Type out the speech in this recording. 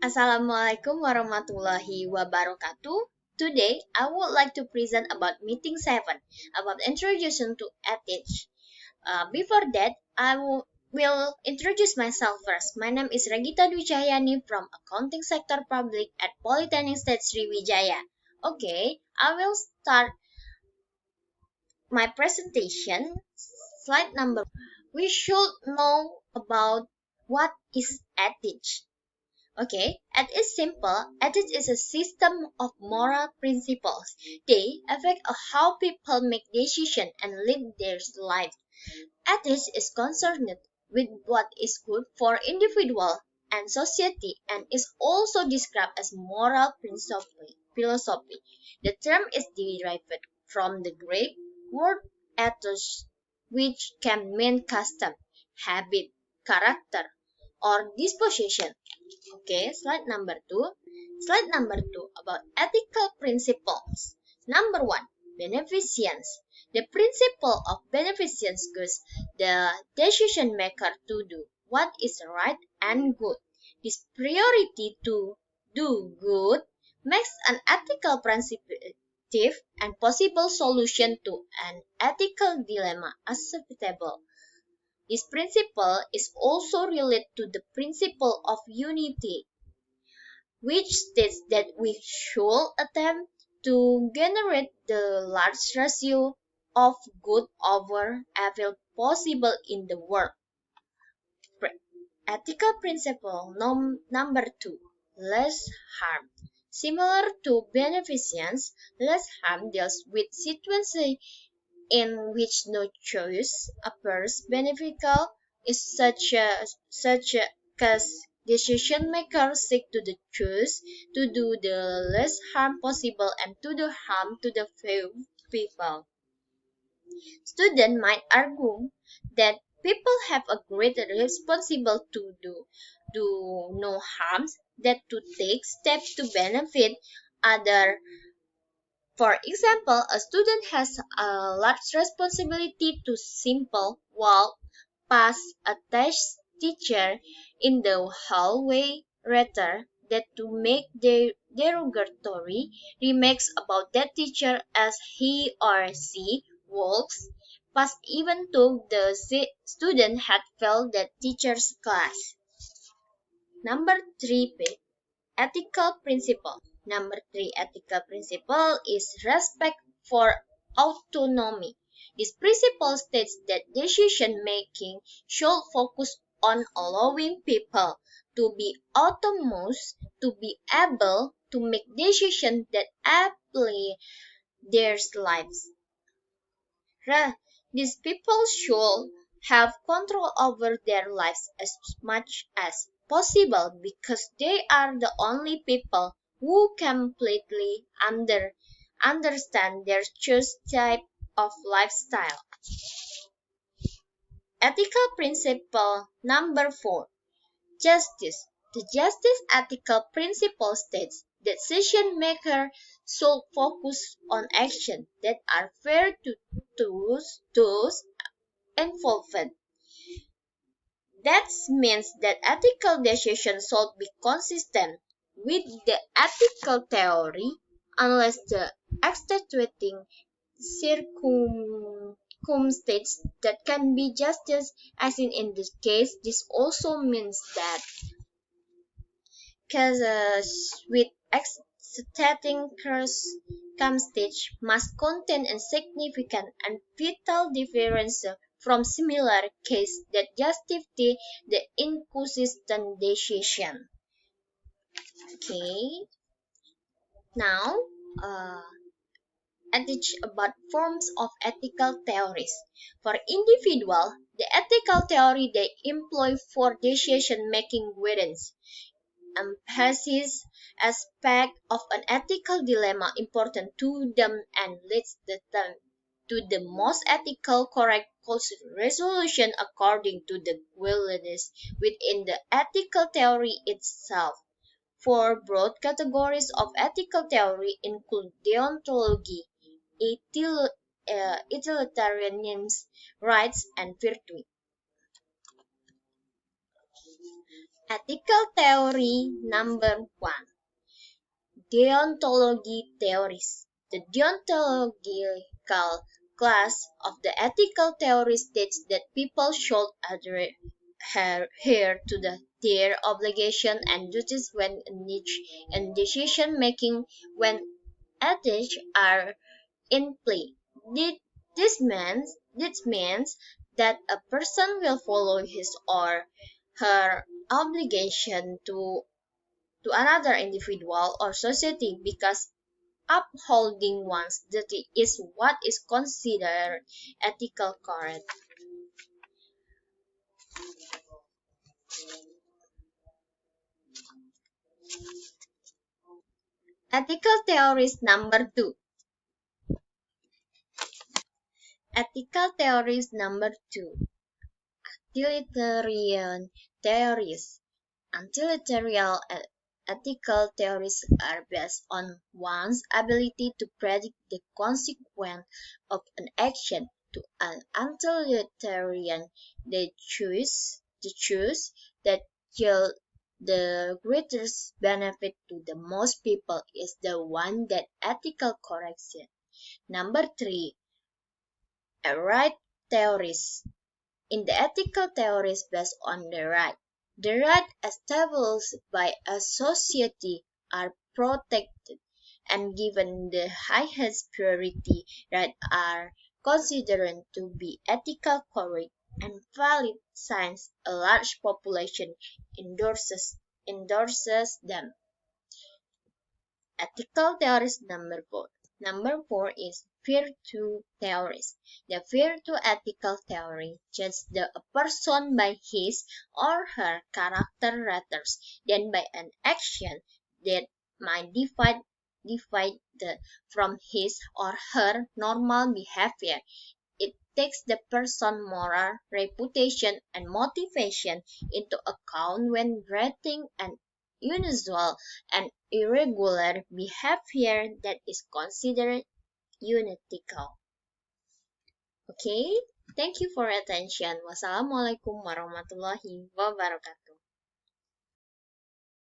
Assalamualaikum warahmatullahi wabarakatuh. Today, I would like to present about meeting 7, about introduction to ethics. Before that, will introduce myself first. My name is Regita Cahyani from Accounting Sector Public at Polytechnic State Sriwijaya. Okay, I will start my presentation. Slide number. We should know about what is ethics. Okay, at its simple, ethics is a system of moral principles. They affect how people make decisions and live their lives. Ethics is concerned with what is good for individual and society and is also described as moral philosophy. The term is derived from the Greek word ethos, which can mean custom, habit, character, or disposition. Okay, slide number 2. Slide number 2 about ethical principles. Number 1, beneficence. The principle of beneficence gives the decision maker to do what is right and good. This priority to do good makes an ethical principle and possible solution to an ethical dilemma acceptable. This principle is also related to the principle of unity, which states that we should attempt to generate the large ratio of good over evil possible in the world. Ethical principle number 2, less harm. Similar to beneficence, less harm deals with situations in which no choice appears beneficial is such a case decision makers seek to the choose to do the less harm possible and to do harm to the few people. Students might argue that people have a greater responsibility to do no harms than to take steps to benefit others. For example, a student has a large responsibility to simple walk past a test teacher in the hallway rather than to make derogatory remarks about that teacher as he or she walks past even though the student had failed that teacher's class. Number 3, ethical principle. Number 3 ethical principle is respect for autonomy. This principle states that decision making should focus on allowing people to be autonomous, to be able to make decisions that apply their lives. These people should have control over their lives as much as possible because they are the only people who completely understand their choice type of lifestyle. Ethical principle number 4, justice. The justice ethical principle states that decision makers should focus on actions that are fair to those involved. That means that ethical decisions should be consistent with the ethical theory unless the extenuating circumstances that can be justice, as in this case. This also means that cases with extenuating circumstances must contain a significant and vital difference from similar cases that justify the inconsistent decision. Okay, now ethics about forms of ethical theories. For individual, the ethical theory they employ for decision making guidance emphasizes aspect of an ethical dilemma important to them and leads them to the most ethical correct resolution according to the guidelines within the ethical theory itself. Four broad categories of ethical theory include deontology, utilitarianism, rights, and virtue. Ethical theory number one. Deontology theories. The deontological class of the ethical theory states that people should adhere to their obligation and duties when engaged in decision making when ethics are in play. This means that a person will follow his or her obligation to another individual or society because upholding one's duty is what is considered ethical correct. Ethical theories number two. Ethical theories number two. Utilitarian theories. Utilitarian ethical theories are based on one's ability to predict the consequence of an action. To an utilitarian, the choice that yield the greatest benefit to the most people is the one that ethical correction. Number three, right theories. In the ethical theories based on the right established by a society are protected and given the highest priority. Rights are considered to be ethical correct and valid since a large population endorses them. Ethical theories number four. Number four is virtue theories. The virtue ethical theory judges a person by his or her character rather than by an action that might from his or her normal behavior. It takes the person's moral reputation and motivation into account when rating an unusual and irregular behavior that is considered unethical. Okay, thank you for your attention. Wassalamualaikum warahmatullahi wabarakatuh.